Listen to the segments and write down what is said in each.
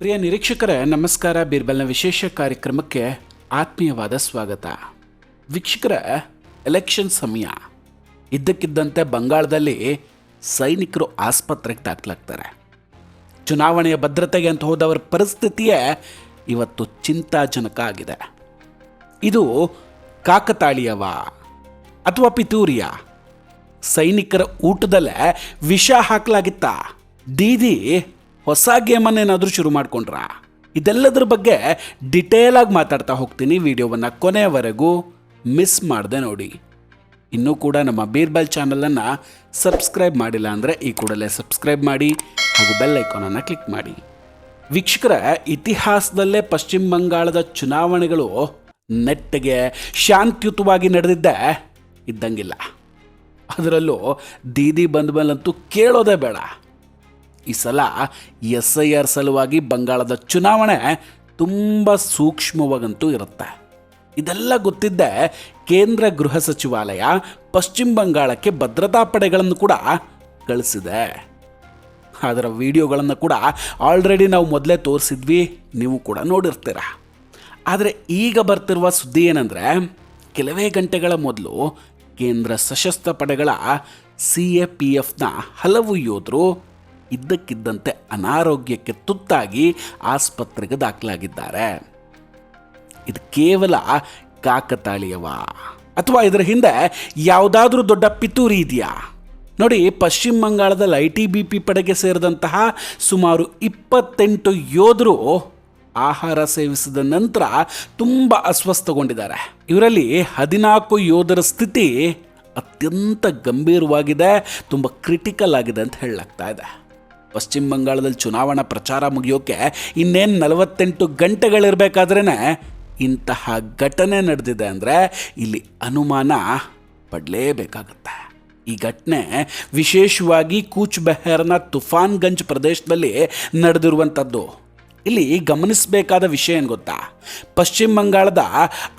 ಪ್ರಿಯ ನಿರೀಕ್ಷಕರೇ ನಮಸ್ಕಾರ. ಬೀರ್ಬಲ್ನ ವಿಶೇಷ ಕಾರ್ಯಕ್ರಮಕ್ಕೆ ಆತ್ಮೀಯವಾದ ಸ್ವಾಗತ. ವೀಕ್ಷಕರೇ, ಎಲೆಕ್ಷನ್ ಸಮಯ ಇದ್ದಕ್ಕಿದ್ದಂತೆ ಬಂಗಾಳದಲ್ಲಿ ಸೈನಿಕರು ಆಸ್ಪತ್ರೆಗೆ ದಾಖಲಾಗ್ತಾರೆ. ಚುನಾವಣೆಯ ಭದ್ರತೆಗೆ ಅಂತ ಹೋದವರ ಪರಿಸ್ಥಿತಿಯೇ ಇವತ್ತು ಚಿಂತಾಜನಕ ಆಗಿದೆ. ಇದು ಕಾಕತಾಳೀಯವ ಅಥವಾ ಪಿತೂರಿಯ? ಸೈನಿಕರ ಊಟದಲ್ಲೇ ವಿಷ ಹಾಕಲಾಗಿತ್ತ? ದೀದಿ ಹೊಸ ಗೇಮನ್ನೇನಾದರೂ ಶುರು ಮಾಡ್ಕೊಂಡ್ರ? ಇದೆಲ್ಲದ್ರ ಬಗ್ಗೆ ಡಿಟೇಲ್ ಆಗಿ ಮಾತಾಡ್ತಾ ಹೋಗ್ತೀನಿ. ವಿಡಿಯೋವನ್ನು ಕೊನೆಯವರೆಗೂ ಮಿಸ್ ಮಾಡದೆ ನೋಡಿ. ಇನ್ನೂ ಕೂಡ ನಮ್ಮ ಬೀರ್ಬಲ್ ಚಾನಲನ್ನು ಸಬ್ಸ್ಕ್ರೈಬ್ ಮಾಡಿಲ್ಲ ಅಂದರೆ ಈ ಕೂಡಲೇ ಸಬ್ಸ್ಕ್ರೈಬ್ ಮಾಡಿ ಹಾಗೂ ಬೆಲ್ ಐಕಾನನ್ನು ಕ್ಲಿಕ್ ಮಾಡಿ. ವೀಕ್ಷಕರ, ಇತಿಹಾಸದಲ್ಲೇ ಪಶ್ಚಿಮ ಬಂಗಾಳದ ಚುನಾವಣೆಗಳು ನೆಟ್ಟಗೆ ಶಾಂತಿಯುತವಾಗಿ ನಡೆದಿದ್ದೇ ಇದ್ದಂಗಿಲ್ಲ. ಅದರಲ್ಲೂ ದೀದಿ ಬಂದ ಮೇಲಂತೂ ಕೇಳೋದೇ ಬೇಡ. ಈ ಸಲ SIR ಸಲುವಾಗಿ ಬಂಗಾಳದ ಚುನಾವಣೆ ತುಂಬ ಸೂಕ್ಷ್ಮವಾಗಂತೂ ಇರುತ್ತೆ. ಇದೆಲ್ಲ ಗೊತ್ತಿದ್ದೇ ಕೇಂದ್ರ ಗೃಹ ಸಚಿವಾಲಯ ಪಶ್ಚಿಮ ಬಂಗಾಳಕ್ಕೆ ಭದ್ರತಾ ಪಡೆಗಳನ್ನು ಕೂಡ ಕಳಿಸಿದೆ. ಅದರ ವಿಡಿಯೋಗಳನ್ನು ಕೂಡ ಆಲ್ರೆಡಿ ನಾವು ಮೊದಲೇ ತೋರಿಸಿದ್ವಿ, ನೀವು ಕೂಡ ನೋಡಿರ್ತೀರ. ಆದರೆ ಈಗ ಬರ್ತಿರುವ ಸುದ್ದಿ ಏನಂದರೆ, ಕೆಲವೇ ಗಂಟೆಗಳ ಮೊದಲು ಕೇಂದ್ರ ಸಶಸ್ತ್ರ ಪಡೆಗಳ CAPFನ ಹಲವು ಯೋಧರು ಇದ್ದಕ್ಕಿದ್ದಂತೆ ಅನಾರೋಗ್ಯಕ್ಕೆ ತುತ್ತಾಗಿ ಆಸ್ಪತ್ರೆಗೆ ದಾಖಲಾಗಿದ್ದಾರೆ. ಇದು ಕೇವಲ ಕಾಕತಾಳೀಯವ ಅಥವಾ ಇದರ ಹಿಂದೆ ಯಾವುದಾದ್ರೂ ದೊಡ್ಡ ಪಿತೂರಿ ಇದೆಯಾ? ನೋಡಿ, ಪಶ್ಚಿಮ ಬಂಗಾಳದಲ್ಲಿ ITBP ಪಡೆಗೆ ಸೇರಿದಂತಹ ಸುಮಾರು 28 ಯೋಧರು ಆಹಾರ ಸೇವಿಸಿದ ನಂತರ ತುಂಬ ಅಸ್ವಸ್ಥಗೊಂಡಿದ್ದಾರೆ. ಇವರಲ್ಲಿ 14 ಯೋಧರ ಸ್ಥಿತಿ ಅತ್ಯಂತ ಗಂಭೀರವಾಗಿದೆ, ತುಂಬ ಕ್ರಿಟಿಕಲ್ ಆಗಿದೆ ಅಂತ ಹೇಳಲಾಗ್ತಾ ಇದೆ. ಪಶ್ಚಿಮ ಬಂಗಾಳದಲ್ಲಿ ಚುನಾವಣಾ ಪ್ರಚಾರ ಮುಗಿಯೋಕೆ ಇನ್ನೇನು 48 ಗಂಟೆಗಳಿರಬೇಕಾದ್ರೇ ಇಂತಹ ಘಟನೆ ನಡೆದಿದೆ ಅಂದರೆ ಇಲ್ಲಿ ಅನುಮಾನ ಪಡಲೇಬೇಕಾಗುತ್ತೆ. ಈ ಘಟನೆ ವಿಶೇಷವಾಗಿ ಕೂಚ್ ಬೆಹರ್ನ ತುಫಾನ್ಗಂಜ್ ಪ್ರದೇಶದಲ್ಲಿ ನಡೆದಿರುವಂಥದ್ದು. ಇಲ್ಲಿ ಗಮನಿಸಬೇಕಾದ ವಿಷಯ ಏನು ಗೊತ್ತಾ? ಪಶ್ಚಿಮ ಬಂಗಾಳದ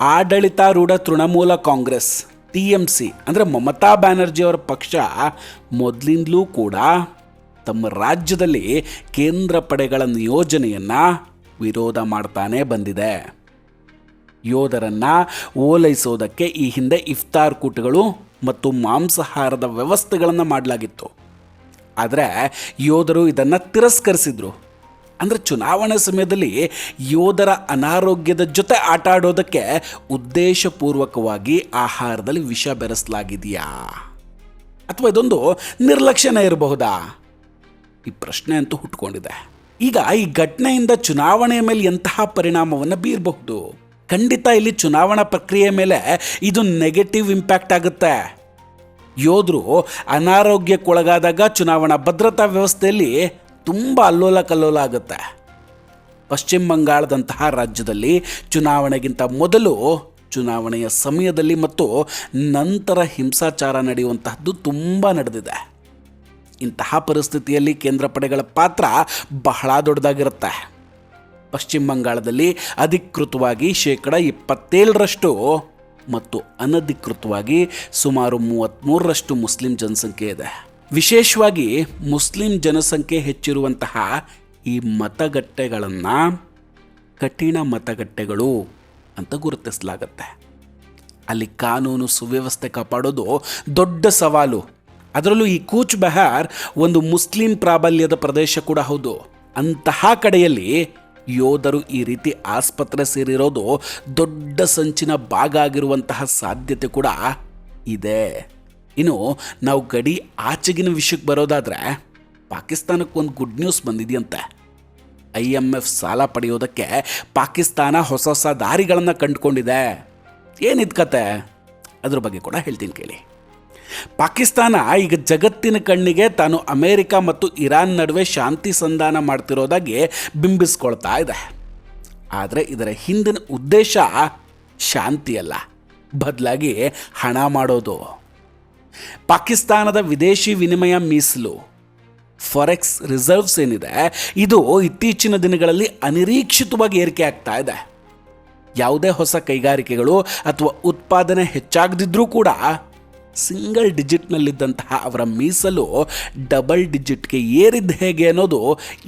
ಆಡಳಿತಾರೂಢ ತೃಣಮೂಲ ಕಾಂಗ್ರೆಸ್ TMC ಅಂದರೆ ಮಮತಾ ಬ್ಯಾನರ್ಜಿ ಅವರ ಪಕ್ಷ ಮೊದಲಿಂದಲೂ ಕೂಡ ತಮ್ಮ ರಾಜ್ಯದಲ್ಲಿ ಕೇಂದ್ರ ಪಡೆಗಳ ನಿಯೋಜನೆಯನ್ನು ವಿರೋಧ ಮಾಡ್ತಾನೇ ಬಂದಿದೆ. ಯೋಧರನ್ನು ಓಲೈಸೋದಕ್ಕೆ ಈ ಹಿಂದೆ ಇಫ್ತಾರ್ ಕೂಟಗಳು ಮತ್ತು ಮಾಂಸಾಹಾರದ ವ್ಯವಸ್ಥೆಗಳನ್ನು ಮಾಡಲಾಗಿತ್ತು. ಆದರೆ ಯೋಧರು ಇದನ್ನು ತಿರಸ್ಕರಿಸಿದರು. ಅಂದರೆ ಚುನಾವಣೆ ಸಮಯದಲ್ಲಿ ಯೋಧರ ಅನಾರೋಗ್ಯದ ಜೊತೆ ಆಟ ಆಡೋದಕ್ಕೆ ಉದ್ದೇಶಪೂರ್ವಕವಾಗಿ ಆಹಾರದಲ್ಲಿ ವಿಷ ಬೆರೆಸಲಾಗಿದೆಯಾ ಅಥವಾ ಇದೊಂದು ನಿರ್ಲಕ್ಷ್ಯನೇ ಇರಬಹುದಾ? ಈ ಪ್ರಶ್ನೆ ಅಂತೂ ಹುಟ್ಟುಕೊಂಡಿದೆ. ಈಗ ಈ ಘಟನೆಯಿಂದ ಚುನಾವಣೆಯ ಮೇಲೆ ಎಂತಹ ಪರಿಣಾಮವನ್ನು ಬೀರಬಹುದು? ಖಂಡಿತ ಇಲ್ಲಿ ಚುನಾವಣಾ ಪ್ರಕ್ರಿಯೆ ಮೇಲೆ ಇದು ನೆಗೆಟಿವ್ ಇಂಪ್ಯಾಕ್ಟ್ ಆಗುತ್ತೆ. ಯೋಧರು ಅನಾರೋಗ್ಯಕ್ಕೊಳಗಾದಾಗ ಚುನಾವಣಾ ಭದ್ರತಾ ವ್ಯವಸ್ಥೆಯಲ್ಲಿ ತುಂಬ ಅಲ್ಲೋಲ ಕಲ್ಲೋಲ ಆಗುತ್ತೆ. ಪಶ್ಚಿಮ ಬಂಗಾಳದಂತಹ ರಾಜ್ಯದಲ್ಲಿ ಚುನಾವಣೆಗಿಂತ ಮೊದಲು, ಚುನಾವಣೆಯ ಸಮಯದಲ್ಲಿ ಮತ್ತು ನಂತರ ಹಿಂಸಾಚಾರ ನಡೆಯುವಂತಹದ್ದು ತುಂಬ ನಡೆದಿದೆ. ಇಂತಹ ಪರಿಸ್ಥಿತಿಯಲ್ಲಿ ಕೇಂದ್ರ ಪಡೆಗಳ ಪಾತ್ರ ಬಹಳ ದೊಡ್ಡದಾಗಿರುತ್ತೆ. ಪಶ್ಚಿಮ ಬಂಗಾಳದಲ್ಲಿ ಅಧಿಕೃತವಾಗಿ 27% ಮತ್ತು ಅನಧಿಕೃತವಾಗಿ ಸುಮಾರು 33% ಮುಸ್ಲಿಂ ಜನಸಂಖ್ಯೆ ಇದೆ. ವಿಶೇಷವಾಗಿ ಮುಸ್ಲಿಂ ಜನಸಂಖ್ಯೆ ಹೆಚ್ಚಿರುವಂತಹ ಈ ಮತಗಟ್ಟೆಗಳನ್ನು ಕಠಿಣ ಮತಗಟ್ಟೆಗಳು ಅಂತ ಗುರುತಿಸಲಾಗುತ್ತೆ. ಅಲ್ಲಿ ಕಾನೂನು ಸುವ್ಯವಸ್ಥೆ ಕಾಪಾಡೋದು ದೊಡ್ಡ ಸವಾಲು. ಅದರಲ್ಲೂ ಈ ಕೂಚ್ ಬೆಹಾರ್ ಒಂದು ಮುಸ್ಲಿಂ ಪ್ರಾಬಲ್ಯದ ಪ್ರದೇಶ ಕೂಡ ಹೌದು. ಅಂತಹ ಕಡೆಯಲ್ಲಿ ಯೋಧರು ಈ ರೀತಿ ಆಸ್ಪತ್ರೆ ಸೇರಿರೋದು ದೊಡ್ಡ ಸಂಚಿನ ಭಾಗ ಆಗಿರುವಂತಹ ಸಾಧ್ಯತೆ ಕೂಡ ಇದೆ. ಇನ್ನು ನಾವು ಗಡಿ ಆಚೆಗಿನ ವಿಷಯಕ್ಕೆ ಬರೋದಾದರೆ, ಪಾಕಿಸ್ತಾನಕ್ಕೆ ಒಂದು ಗುಡ್ ನ್ಯೂಸ್ ಬಂದಿದೆಯಂತೆ. IMF ಸಾಲ ಪಡೆಯೋದಕ್ಕೆ ಪಾಕಿಸ್ತಾನ ಹೊಸ ಹೊಸ ದಾರಿಗಳನ್ನು ಕಂಡುಕೊಂಡಿದೆ. ಏನಿದ್ ಕತೆ? ಅದ್ರ ಬಗ್ಗೆ ಕೂಡ ಹೇಳ್ತೀನಿ ಕೇಳಿ. ಪಾಕಿಸ್ತಾನ ಈಗ ಜಗತ್ತಿನ ಕಣ್ಣಿಗೆ ತಾನು ಅಮೇರಿಕ ಮತ್ತು ಇರಾನ್ ನಡುವೆ ಶಾಂತಿ ಸಂಧಾನ ಮಾಡ್ತಿರೋದಾಗಿ ಬಿಂಬಿಸ್ಕೊಳ್ತಾ ಇದೆ. ಆದರೆ ಇದರ ಹಿಂದಿನ ಉದ್ದೇಶ ಶಾಂತಿಯಲ್ಲ, ಬದಲಾಗಿ ಹಣ ಮಾಡೋದು. ಪಾಕಿಸ್ತಾನದ ವಿದೇಶಿ ವಿನಿಮಯ ಮೀಸಲು ಫಾರೆಕ್ಸ್ ರಿಸರ್ವ್ಸ್ ಏನಿದೆ, ಇದು ಇತ್ತೀಚಿನ ದಿನಗಳಲ್ಲಿ ಅನಿರೀಕ್ಷಿತವಾಗಿ ಏರಿಕೆ ಆಗ್ತಾ ಇದೆ. ಯಾವುದೇ ಹೊಸ ಕೈಗಾರಿಕೆಗಳು ಅಥವಾ ಉತ್ಪಾದನೆ ಹೆಚ್ಚಾಗದಿದ್ರೂ ಕೂಡ ಸಿಂಗಲ್ ಡಿಜಿಟ್ನಲ್ಲಿದ್ದಂತಹ ಅವರ ಮೀಸಲು ಡಬಲ್ ಡಿಜಿಟ್ಗೆ ಏರಿದ್ದು ಹೇಗೆ ಅನ್ನೋದು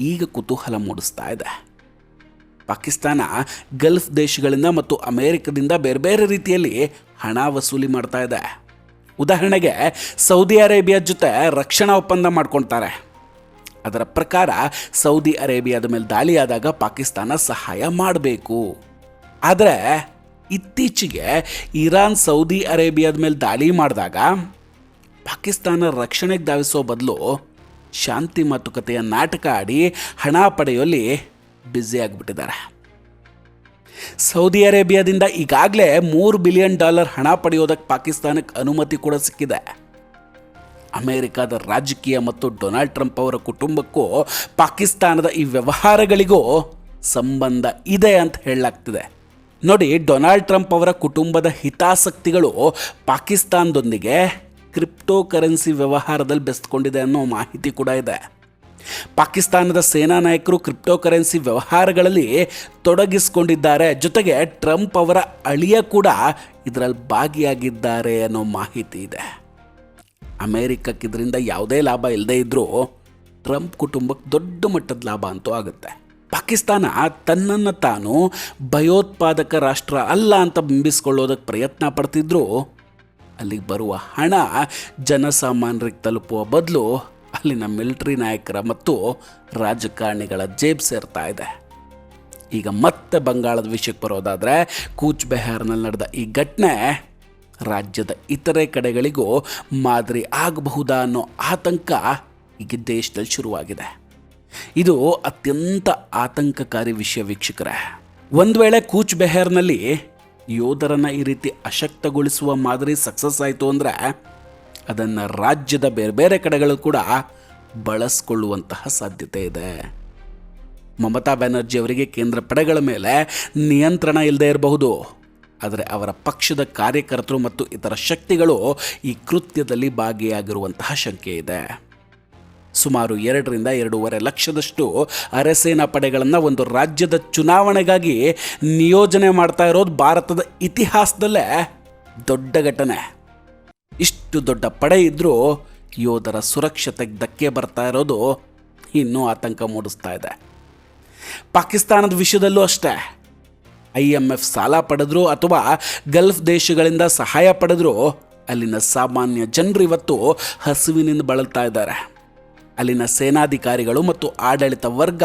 ಈಗ ಕುತೂಹಲ ಮೂಡಿಸ್ತಾ ಇದೆ. ಪಾಕಿಸ್ತಾನ ಗಲ್ಫ್ ದೇಶಗಳಿಂದ ಮತ್ತು ಅಮೆರಿಕದಿಂದ ಬೇರೆ ಬೇರೆ ರೀತಿಯಲ್ಲಿ ಹಣ ವಸೂಲಿ ಮಾಡ್ತಾ ಇದೆ. ಉದಾಹರಣೆಗೆ ಸೌದಿ ಅರೇಬಿಯಾ ಜೊತೆ ರಕ್ಷಣಾ ಒಪ್ಪಂದ ಮಾಡ್ಕೊಳ್ತಾರೆ. ಅದರ ಪ್ರಕಾರ ಸೌದಿ ಅರೇಬಿಯಾದ ಮೇಲೆ ದಾಳಿಯಾದಾಗ ಪಾಕಿಸ್ತಾನ ಸಹಾಯ ಮಾಡಬೇಕು. ಆದರೆ ಇತ್ತೀಚೆಗೆ ಇರಾನ್ ಸೌದಿ ಅರೇಬಿಯಾದ ಮೇಲೆ ದಾಳಿ ಮಾಡಿದಾಗ ಪಾಕಿಸ್ತಾನ ರಕ್ಷಣೆಗೆ ಧಾವಿಸೋ ಬದಲು ಶಾಂತಿ ಮಾತುಕತೆಯ ನಾಟಕ ಆಡಿ ಹಣ ಪಡೆಯುವಲ್ಲಿ ಬ್ಯುಸಿ ಆಗಿಬಿಟ್ಟಿದ್ದಾರೆ. ಸೌದಿ ಅರೇಬಿಯಾದಿಂದ ಈಗಾಗಲೇ $3 ಬಿಲಿಯನ್ ಹಣ ಪಡೆಯೋದಕ್ಕೆ ಪಾಕಿಸ್ತಾನಕ್ಕೆ ಅನುಮತಿ ಕೂಡ ಸಿಕ್ಕಿದೆ. ಅಮೆರಿಕದ ರಾಜಕೀಯ ಮತ್ತು ಡೊನಾಲ್ಡ್ ಟ್ರಂಪ್ ಅವರ ಕುಟುಂಬಕ್ಕೂ ಪಾಕಿಸ್ತಾನದ ಈ ವ್ಯವಹಾರಗಳಿಗೂ ಸಂಬಂಧ ಇದೆ ಅಂತ ಹೇಳಲಾಗ್ತಿದೆ. ನೋಡಿ, ಡೊನಾಲ್ಡ್ ಟ್ರಂಪ್ ಅವರ ಕುಟುಂಬದ ಹಿತಾಸಕ್ತಿಗಳು ಪಾಕಿಸ್ತಾನದೊಂದಿಗೆ ಕ್ರಿಪ್ಟೋ ಕರೆನ್ಸಿ ವ್ಯವಹಾರದಲ್ಲಿ ಬೆಸ್ಕೊಂಡಿದೆ ಅನ್ನೋ ಮಾಹಿತಿ ಕೂಡ ಇದೆ. ಪಾಕಿಸ್ತಾನದ ಸೇನಾ ನಾಯಕರು ಕ್ರಿಪ್ಟೋ ಕರೆನ್ಸಿ ವ್ಯವಹಾರಗಳಲ್ಲಿ ತೊಡಗಿಸಿಕೊಂಡಿದ್ದಾರೆ. ಜೊತೆಗೆ ಟ್ರಂಪ್ ಅವರ ಅಳಿಯ ಕೂಡ ಇದರಲ್ಲಿ ಭಾಗಿಯಾಗಿದ್ದಾರೆ ಅನ್ನೋ ಮಾಹಿತಿ ಇದೆ. ಅಮೆರಿಕಕ್ಕೆ ಇದರಿಂದ ಯಾವುದೇ ಲಾಭ ಇಲ್ಲದೇ ಇದ್ದರೂ ಟ್ರಂಪ್ ಕುಟುಂಬಕ್ಕೆ ದೊಡ್ಡ ಮಟ್ಟದ ಲಾಭ ಅಂತೂ ಆಗುತ್ತೆ. ಪಾಕಿಸ್ತಾನ ತನ್ನನ್ನು ತಾನು ಭಯೋತ್ಪಾದಕ ರಾಷ್ಟ್ರ ಅಲ್ಲ ಅಂತ ಬಿಂಬಿಸ್ಕೊಳ್ಳೋದಕ್ಕೆ ಪ್ರಯತ್ನ ಪಡ್ತಿದ್ರು ಅಲ್ಲಿಗೆ ಬರುವ ಹಣ ಜನಸಾಮಾನ್ಯರಿಗೆ ತಲುಪುವ ಬದಲು ಅಲ್ಲಿನ ಮಿಲಿಟರಿ ನಾಯಕರ ಮತ್ತು ರಾಜಕಾರಣಿಗಳ ಜೇಬ್ ಸೇರ್ತಾ ಇದೆ. ಈಗ ಮತ್ತೆ ಬಂಗಾಳದ ವಿಷಯಕ್ಕೆ ಬರೋದಾದರೆ ಕೂಚ್ ಬೆಹಾರ್ನಲ್ಲಿ ನಡೆದ ಈ ಘಟನೆ ರಾಜ್ಯದ ಇತರೆ ಕಡೆಗಳಿಗೂ ಮಾದರಿ ಆಗಬಹುದಾ ಅನ್ನೋ ಆತಂಕ ಈಗ ದೇಶದಲ್ಲಿ ಶುರುವಾಗಿದೆ. ಇದು ಅತ್ಯಂತ ಆತಂಕಕಾರಿ ವಿಷಯ ವೀಕ್ಷಕರೇ. ಒಂದು ವೇಳೆ ಕೂಚ್ ಬೆಹಾರ್ನಲ್ಲಿ ಯೋಧರನ್ನು ಈ ರೀತಿ ಅಶಕ್ತಗೊಳಿಸುವ ಮಾದರಿ ಸಕ್ಸಸ್ ಆಯಿತು ಅಂದರೆ ಅದನ್ನು ರಾಜ್ಯದ ಬೇರೆ ಬೇರೆ ಕಡೆಗಳು ಕೂಡ ಬಳಸ್ಕೊಳ್ಳುವಂತಹ ಸಾಧ್ಯತೆ ಇದೆ. ಮಮತಾ ಬ್ಯಾನರ್ಜಿ ಅವರಿಗೆ ಕೇಂದ್ರ ಪಡೆಗಳ ಮೇಲೆ ನಿಯಂತ್ರಣ ಇಲ್ಲದೆ ಇರಬಹುದು, ಆದರೆ ಅವರ ಪಕ್ಷದ ಕಾರ್ಯಕರ್ತರು ಮತ್ತು ಇತರ ಶಕ್ತಿಗಳು ಈ ಕೃತ್ಯದಲ್ಲಿ ಭಾಗಿಯಾಗಿರುವಂತಹ ಶಂಕೆ ಇದೆ. ಸುಮಾರು 2ರಿಂದ 2.5 ಲಕ್ಷದಷ್ಟು ಅರೆಸೇನಾ ಪಡೆಗಳನ್ನು ಒಂದು ರಾಜ್ಯದ ಚುನಾವಣೆಗಾಗಿ ನಿಯೋಜನೆ ಮಾಡ್ತಾ ಇರೋದು ಭಾರತದ ಇತಿಹಾಸದಲ್ಲೇ ದೊಡ್ಡ ಘಟನೆ. ಇಷ್ಟು ದೊಡ್ಡ ಪಡೆ ಇದ್ದರೂ ಯೋಧರ ಸುರಕ್ಷತೆಗೆ ಧಕ್ಕೆ ಬರ್ತಾ ಇರೋದು ಇನ್ನೂ ಆತಂಕ ಮೂಡಿಸ್ತಾ ಇದೆ. ಪಾಕಿಸ್ತಾನದ ವಿಷಯದಲ್ಲೂ ಅಷ್ಟೇ. IMF ಸಾಲ ಪಡೆದ್ರು ಅಥವಾ ಗಲ್ಫ್ ದೇಶಗಳಿಂದ ಸಹಾಯ ಪಡೆದ್ರು ಅಲ್ಲಿನ ಸಾಮಾನ್ಯ ಜನರು ಇವತ್ತು ಹಸಿವಿನಿಂದ ಬಳಲ್ತಾ ಇದ್ದಾರೆ. ಅಲ್ಲಿನ ಸೇನಾಧಿಕಾರಿಗಳು ಮತ್ತು ಆಡಳಿತ ವರ್ಗ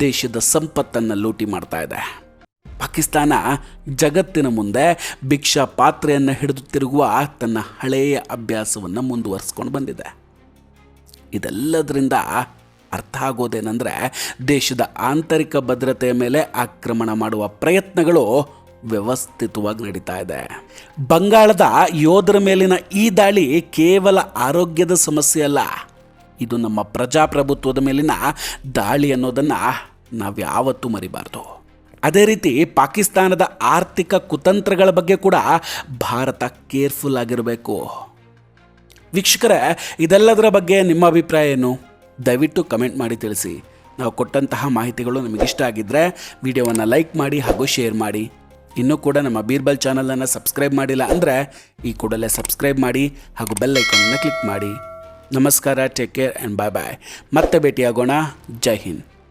ದೇಶದ ಸಂಪತ್ತನ್ನು ಲೂಟಿ ಮಾಡ್ತಾ ಇದೆ. ಪಾಕಿಸ್ತಾನ ಜಗತ್ತಿನ ಮುಂದೆ ಭಿಕ್ಷಾ ಪಾತ್ರೆಯನ್ನು ಹಿಡಿದು ತಿರುಗುವ ತನ್ನ ಹಳೆಯ ಅಭ್ಯಾಸವನ್ನು ಮುಂದುವರಿಸ್ಕೊಂಡು ಬಂದಿದೆ. ಇದೆಲ್ಲದರಿಂದ ಅರ್ಥ ಆಗೋದೇನೆಂದರೆ ದೇಶದ ಆಂತರಿಕ ಭದ್ರತೆಯ ಮೇಲೆ ಆಕ್ರಮಣ ಮಾಡುವ ಪ್ರಯತ್ನಗಳು ವ್ಯವಸ್ಥಿತವಾಗಿ ನಡೀತಾ ಇದೆ. ಬಂಗಾಳದ ಯೋಧರ ಮೇಲಿನ ಈ ದಾಳಿ ಕೇವಲ ಆರೋಗ್ಯದ ಸಮಸ್ಯೆ ಅಲ್ಲ, ಇದು ನಮ್ಮ ಪ್ರಜಾಪ್ರಭುತ್ವದ ಮೇಲಿನ ದಾಳಿ ಅನ್ನೋದನ್ನು ನಾವು ಯಾವತ್ತೂ ಮರಿಬಾರ್ದು. ಅದೇ ರೀತಿ ಪಾಕಿಸ್ತಾನದ ಆರ್ಥಿಕ ಕುತಂತ್ರಗಳ ಬಗ್ಗೆ ಕೂಡ ಭಾರತ ಕೇರ್ಫುಲ್ ಆಗಿರಬೇಕು. ವೀಕ್ಷಕರೇ, ಇದೆಲ್ಲದರ ಬಗ್ಗೆ ನಿಮ್ಮ ಅಭಿಪ್ರಾಯ ಏನು? ದಯವಿಟ್ಟು ಕಮೆಂಟ್ ಮಾಡಿ ತಿಳಿಸಿ. ನಾವು ಕೊಟ್ಟಂತಹ ಮಾಹಿತಿಗಳು ನಿಮಗಿಷ್ಟ ಆಗಿದ್ದರೆ ವಿಡಿಯೋವನ್ನು ಲೈಕ್ ಮಾಡಿ ಹಾಗೂ ಶೇರ್ ಮಾಡಿ. ಇನ್ನೂ ಕೂಡ ನಮ್ಮ ಬೀರ್ಬಲ್ ಚಾನಲನ್ನು ಸಬ್ಸ್ಕ್ರೈಬ್ ಮಾಡಿಲ್ಲ ಅಂದರೆ ಈ ಕೂಡಲೇ ಸಬ್ಸ್ಕ್ರೈಬ್ ಮಾಡಿ ಹಾಗೂ ಬೆಲ್ ಐಕಾನನ್ನು ಕ್ಲಿಕ್ ಮಾಡಿ. ನಮಸ್ಕಾರ, ಟೇಕ್ ಕೇರ್ ಆ್ಯಂಡ್ ಬಾಯ್ ಬಾಯ್. ಮತ್ತೆ ಭೇಟಿಯಾಗೋಣ. ಜೈ ಹಿಂದ್.